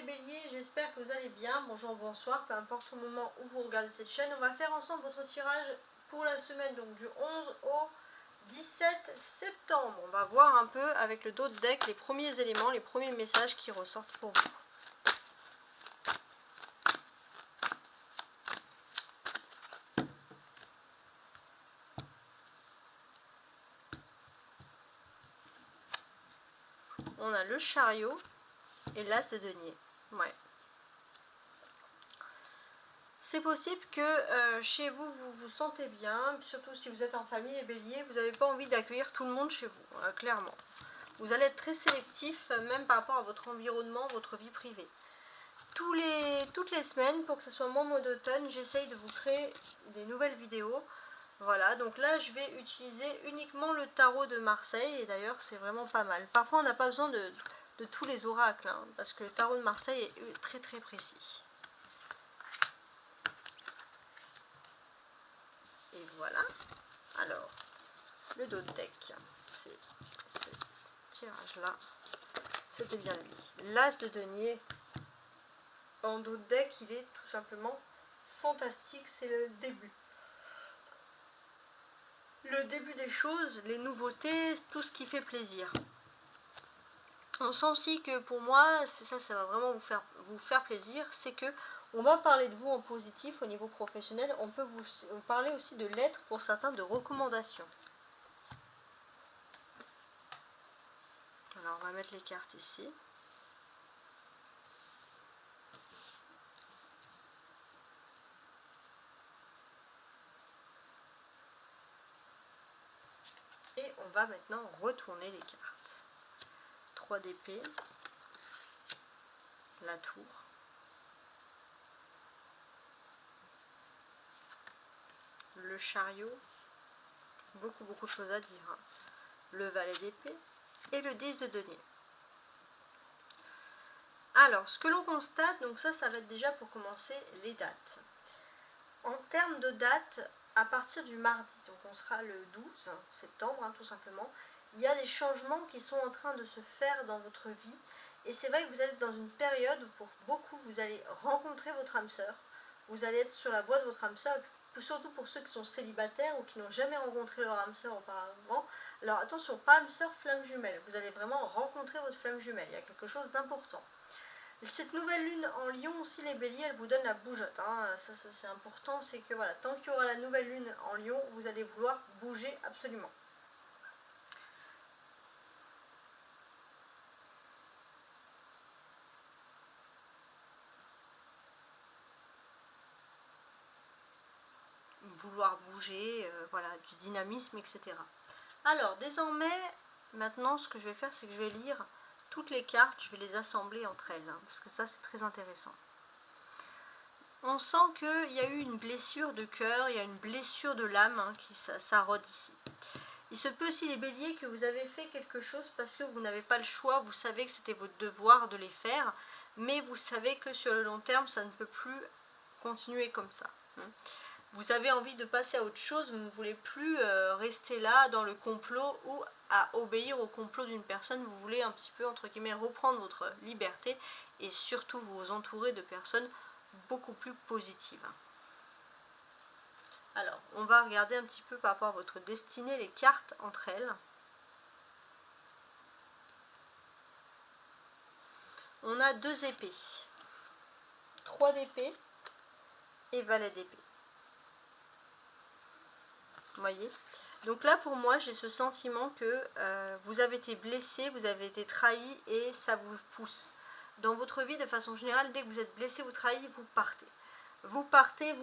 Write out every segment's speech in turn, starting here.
les béliers, j'espère que vous allez bien. Bonjour, bonsoir, peu importe au moment où vous regardez cette chaîne. On va faire ensemble votre tirage pour la semaine donc du 11 au 17 septembre. On va voir un peu avec le dos de deck les premiers éléments, les premiers messages qui ressortent pour vous. On a le chariot et l'as de denier. Ouais. C'est possible que chez vous, vous vous sentez bien, surtout si vous êtes en famille les béliers, vous n'avez pas envie d'accueillir tout le monde chez vous, clairement. Vous allez être très sélectif, même par rapport à votre environnement, votre vie privée. Toutes les semaines, pour que ce soit mon mot d'automne, j'essaye de vous créer des nouvelles vidéos. Voilà, donc là, je vais utiliser uniquement le tarot de Marseille, et d'ailleurs, c'est vraiment pas mal. Parfois, on n'a pas besoin de tous les oracles, hein, parce que le tarot de Marseille est très très précis. Et voilà. Alors, le dos de deck, c'est ce tirage-là. C'était bien lui. L'as de denier. En dos de deck, il est tout simplement fantastique, c'est le début. Le début des choses, les nouveautés, tout ce qui fait plaisir. On sent aussi que pour moi, ça va vraiment vous faire plaisir, c'est que on va parler de vous en positif au niveau professionnel, on peut vous parler aussi de lettres pour certains, de recommandations. Alors on va mettre les cartes ici. Et on va maintenant retourner les cartes. 3 d'épée, la tour, le chariot, beaucoup de choses à dire, hein. Le valet d'épée et le 10 de denier. Alors, ce que l'on constate, donc ça va être déjà pour commencer les dates. En termes de dates, à partir du mardi, donc on sera le 12 septembre, hein, tout simplement, il y a des changements qui sont en train de se faire dans votre vie. Et c'est vrai que vous êtes dans une période où pour beaucoup, vous allez rencontrer votre âme sœur. Vous allez être sur la voie de votre âme sœur, surtout pour ceux qui sont célibataires ou qui n'ont jamais rencontré leur âme sœur auparavant. Alors attention, pas âme sœur, flamme jumelle. Vous allez vraiment rencontrer votre flamme jumelle. Il y a quelque chose d'important. Cette nouvelle lune en lion aussi, les béliers, elle vous donne la bougeotte, hein. Ça c'est important, c'est que voilà, tant qu'il y aura la nouvelle lune en lion, vous allez vouloir bouger absolument. Vouloir bouger, voilà, du dynamisme, etc. Alors, désormais, maintenant, ce que je vais faire, c'est que je vais lire toutes les cartes, je vais les assembler entre elles, hein, parce que ça, c'est très intéressant. On sent qu'il y a eu une blessure de cœur, il y a une blessure de l'âme, hein, ça rôde ici. Il se peut aussi, les béliers, que vous avez fait quelque chose parce que vous n'avez pas le choix, vous savez que c'était votre devoir de les faire, mais vous savez que sur le long terme, ça ne peut plus continuer comme ça. Vous avez envie de passer à autre chose, vous ne voulez plus rester là dans le complot ou à obéir au complot d'une personne, vous voulez un petit peu, entre guillemets, reprendre votre liberté et surtout vous entourer de personnes beaucoup plus positives. Alors, on va regarder un petit peu par rapport à votre destinée, les cartes entre elles. On a 2 épées, 3 d'épée et valet d'épée. Vous voyez? Donc là, pour moi, j'ai ce sentiment que vous avez été blessé, vous avez été trahi et ça vous pousse. Dans votre vie, de façon générale, dès que vous êtes blessé ou trahi, vous partez. Vous partez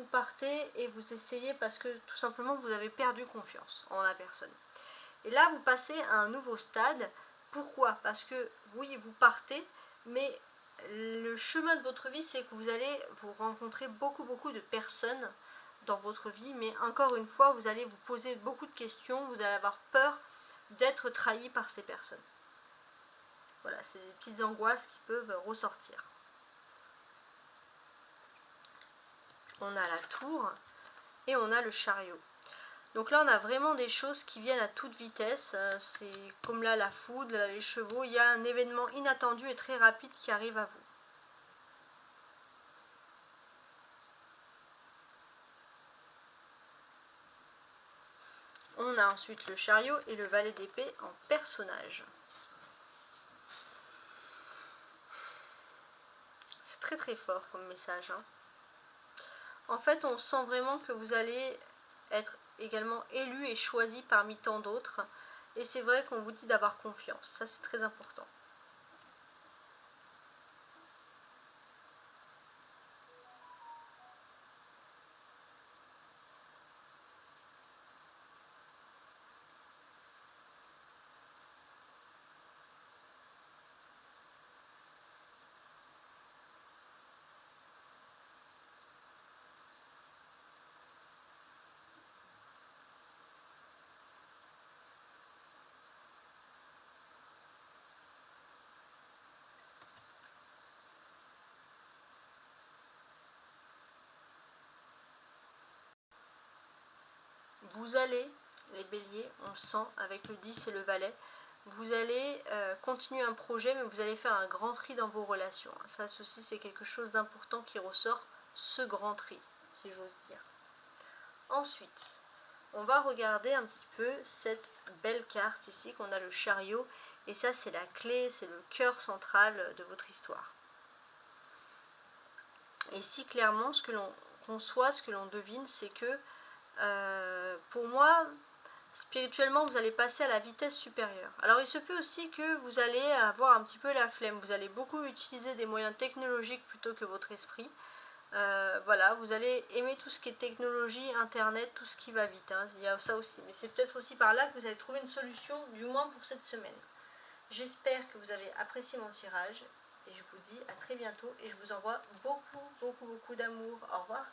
et vous essayez parce que tout simplement, vous avez perdu confiance en la personne. Et là, vous passez à un nouveau stade. Pourquoi? Parce que, oui, vous partez, mais le chemin de votre vie, c'est que vous allez vous rencontrer beaucoup de personnes dans votre vie, mais encore une fois, vous allez vous poser beaucoup de questions, vous allez avoir peur d'être trahi par ces personnes. Voilà, c'est des petites angoisses qui peuvent ressortir. On a la tour et on a le chariot. Donc là, on a vraiment des choses qui viennent à toute vitesse. C'est comme là, la foudre, là, les chevaux. Il y a un événement inattendu et très rapide qui arrive à vous. On a ensuite le chariot et le valet d'épée en personnage. C'est très très fort comme message. Hein. En fait, on sent vraiment que vous allez être également élu et choisi parmi tant d'autres. Et c'est vrai qu'on vous dit d'avoir confiance. Ça, c'est très important. Vous allez, les béliers, on le sent avec le 10 et le valet, vous allez continuer un projet, mais vous allez faire un grand tri dans vos relations. Ça, ceci, c'est quelque chose d'important qui ressort, ce grand tri, si j'ose dire. Ensuite, on va regarder un petit peu cette belle carte ici, qu'on a le chariot, et ça, c'est la clé, c'est le cœur central de votre histoire. Et ici, clairement, ce que l'on conçoit, ce que l'on devine, c'est que pour moi, spirituellement, vous allez passer à la vitesse supérieure. Alors, il se peut aussi que vous allez avoir un petit peu la flemme. Vous allez beaucoup utiliser des moyens technologiques plutôt que votre esprit. Voilà, vous allez aimer tout ce qui est technologie, internet, tout ce qui va vite. Hein. Il y a ça aussi. Mais c'est peut-être aussi par là que vous allez trouver une solution, du moins pour cette semaine. J'espère que vous avez apprécié mon tirage. Et je vous dis à très bientôt. Et je vous envoie beaucoup, beaucoup, beaucoup d'amour. Au revoir.